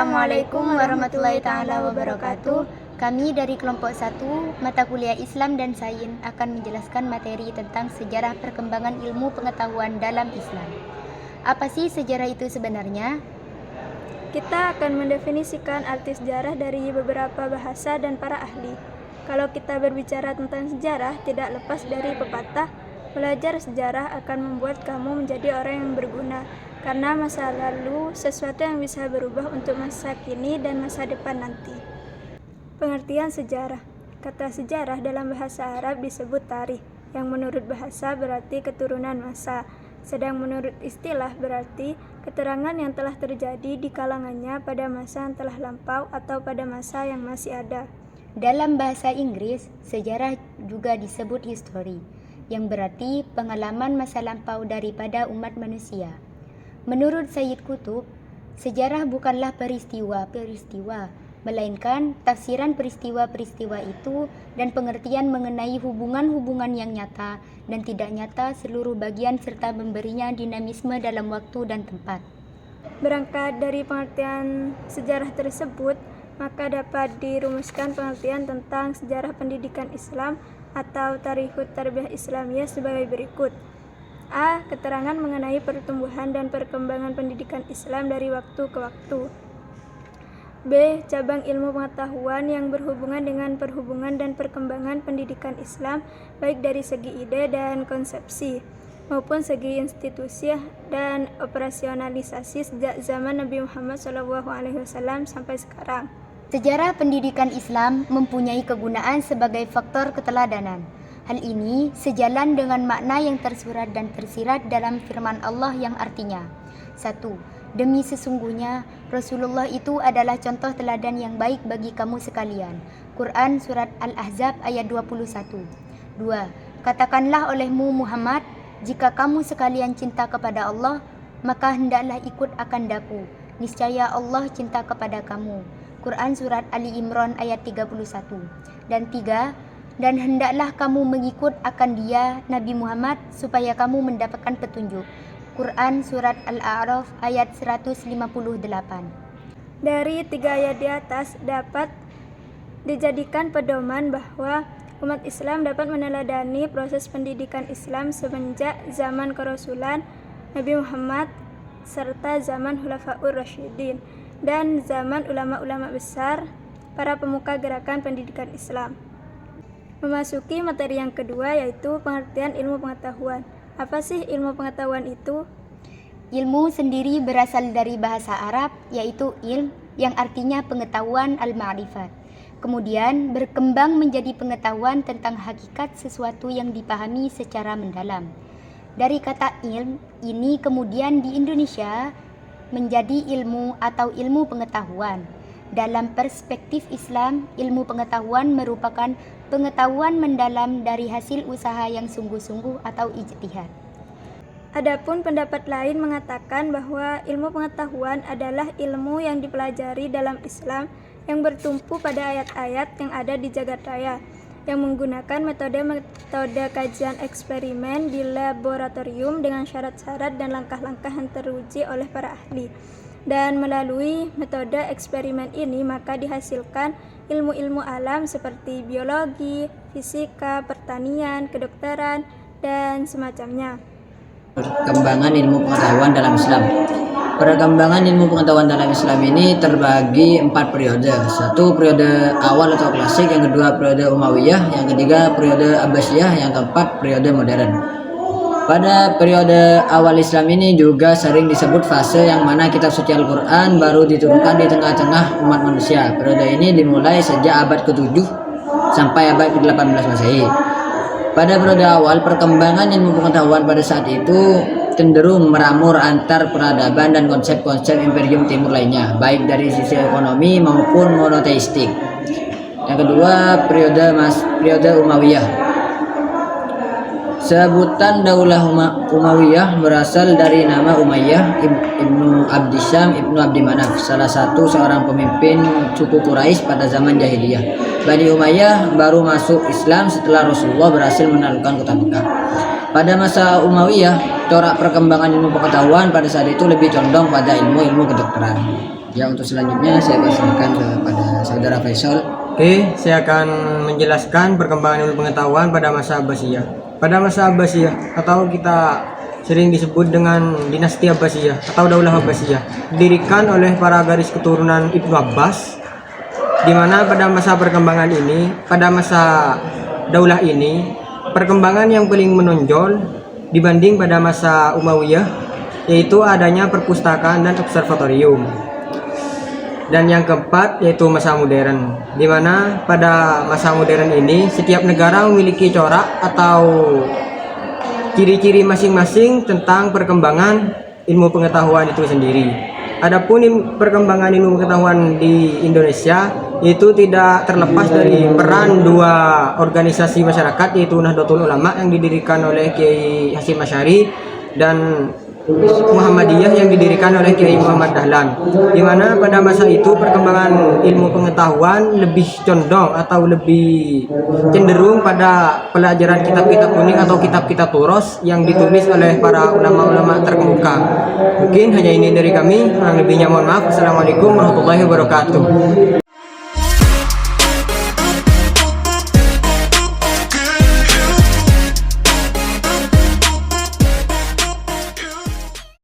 Assalamualaikum warahmatullahi taala wabarakatuh. Kami dari kelompok 1 mata kuliah Islam dan Sains akan menjelaskan materi tentang sejarah perkembangan ilmu pengetahuan dalam Islam. Apa sih sejarah itu sebenarnya? Kita akan mendefinisikan arti sejarah dari beberapa bahasa dan para ahli. Kalau kita berbicara tentang sejarah, tidak lepas dari pepatah, belajar sejarah akan membuat kamu menjadi orang yang berguna, karena masa lalu sesuatu yang bisa berubah untuk masa kini dan masa depan nanti. Pengertian sejarah. Kata sejarah dalam bahasa Arab disebut tarikh, yang menurut bahasa berarti keturunan masa, sedang menurut istilah berarti keterangan yang telah terjadi di kalangannya pada masa yang telah lampau atau pada masa yang masih ada. Dalam bahasa Inggris, sejarah juga disebut history, yang berarti pengalaman masa lampau daripada umat manusia. Menurut Sayyid Qutb, sejarah bukanlah peristiwa-peristiwa, melainkan tafsiran peristiwa-peristiwa itu dan pengertian mengenai hubungan-hubungan yang nyata dan tidak nyata seluruh bagian serta memberinya dinamisme dalam waktu dan tempat. Berangkat dari pengertian sejarah tersebut, maka dapat dirumuskan pengertian tentang sejarah pendidikan Islam atau Tarikhut Tarbiyah Islamiyah sebagai berikut. A. Keterangan mengenai pertumbuhan dan perkembangan pendidikan Islam dari waktu ke waktu. B. Cabang ilmu pengetahuan yang berhubungan dengan perhubungan dan perkembangan pendidikan Islam, baik dari segi ide dan konsepsi, maupun segi institusi dan operasionalisasi sejak zaman Nabi Muhammad SAW sampai sekarang. Sejarah pendidikan Islam mempunyai kegunaan sebagai faktor keteladanan. Hal ini sejalan dengan makna yang tersurat dan tersirat dalam firman Allah yang artinya 1. Demi sesungguhnya Rasulullah itu adalah contoh teladan yang baik bagi kamu sekalian. Quran Surat Al-Ahzab ayat 21. 2. Katakanlah olehmu Muhammad, jika kamu sekalian cinta kepada Allah, maka hendaklah ikut akan daku. Niscaya Allah cinta kepada kamu. Quran Surat Ali Imran ayat 31. Dan 3. Dan hendaklah kamu mengikut akan dia, Nabi Muhammad, supaya kamu mendapatkan petunjuk. Quran Surat Al-A'raf ayat 158. Dari 3 ayat di atas dapat dijadikan pedoman bahwa umat Islam dapat meneladani proses pendidikan Islam semenjak zaman kerasulan Nabi Muhammad serta zaman Khulafaur Rasyidin dan zaman ulama-ulama besar, para pemuka gerakan pendidikan Islam. Memasuki materi yang kedua, yaitu pengertian ilmu pengetahuan. Apa sih ilmu pengetahuan itu? Ilmu sendiri berasal dari bahasa Arab, yaitu ilm, yang artinya pengetahuan al-ma'rifat. Kemudian berkembang menjadi pengetahuan tentang hakikat sesuatu yang dipahami secara mendalam. Dari kata ilm ini kemudian di Indonesia menjadi ilmu atau ilmu pengetahuan. Dalam perspektif Islam, ilmu pengetahuan merupakan pengetahuan mendalam dari hasil usaha yang sungguh-sungguh atau ijtihad. Adapun pendapat lain mengatakan bahwa ilmu pengetahuan adalah ilmu yang dipelajari dalam Islam yang bertumpu pada ayat-ayat yang ada di jagat raya, yang menggunakan metode kajian eksperimen di laboratorium dengan syarat-syarat dan langkah-langkah yang teruji oleh para ahli. Dan melalui metode eksperimen ini maka dihasilkan ilmu-ilmu alam seperti biologi, fisika, pertanian, kedokteran, dan semacamnya. Perkembangan ilmu pengetahuan dalam Islam. Perkembangan ilmu pengetahuan dalam Islam ini terbagi 4 periode. 1 periode awal atau klasik, yang kedua periode Umayyah, yang ketiga periode Abbasiyah, yang keempat periode modern. Pada periode awal Islam ini juga sering disebut fase yang mana kitab suci Al-Quran baru diturunkan di tengah-tengah umat manusia. Periode ini dimulai sejak abad ke-7 sampai abad ke-18 Masehi. Pada periode awal, perkembangan ilmu pengetahuan pada saat itu cenderung meramur antar peradaban dan konsep-konsep imperium timur lainnya, baik dari sisi ekonomi maupun monoteistik. Yang kedua, periode Umayyah. Sebutan Daulah Umayyah berasal dari nama Umayyah ibnu Abdisyam ibnu Abdi Manaf, salah satu seorang pemimpin suku Quraisy pada zaman jahiliyah. Bani Umayyah baru masuk Islam setelah Rasulullah berhasil menaklukkan kota Mekah. Pada masa Umayyah, corak perkembangan ilmu pengetahuan pada saat itu lebih condong pada ilmu-ilmu kedokteran. Ya, untuk selanjutnya saya persilakan kepada saudara Faisal. Oke, saya akan menjelaskan perkembangan ilmu pengetahuan pada masa Abbasiyah. Pada masa Abbasiyah atau kita sering disebut dengan dinasti Abbasiyah atau Daulah Abbasiyah, didirikan oleh para garis keturunan Ibnu Abbas, di mana pada masa perkembangan ini, pada masa daulah ini, perkembangan yang paling menonjol dibanding pada masa Umayyah yaitu adanya perpustakaan dan observatorium. Dan yang keempat yaitu masa modern, di mana pada masa modern ini setiap negara memiliki corak atau ciri-ciri masing-masing tentang perkembangan ilmu pengetahuan itu sendiri. Adapun perkembangan ilmu pengetahuan di Indonesia itu tidak terlepas dari peran dua organisasi masyarakat, yaitu Nahdlatul Ulama yang didirikan oleh Kiai Hasyim Asy'ari dan Muhammadiyah yang didirikan oleh Kiai Muhammad Dahlan, di mana pada masa itu perkembangan ilmu pengetahuan lebih condong atau lebih cenderung pada pelajaran kitab-kitab kuning atau kitab-kitab turos yang ditulis oleh para ulama-ulama terkemuka. Mungkin hanya ini dari kami, kurang lebihnya mohon maaf. Assalamualaikum warahmatullahi wabarakatuh.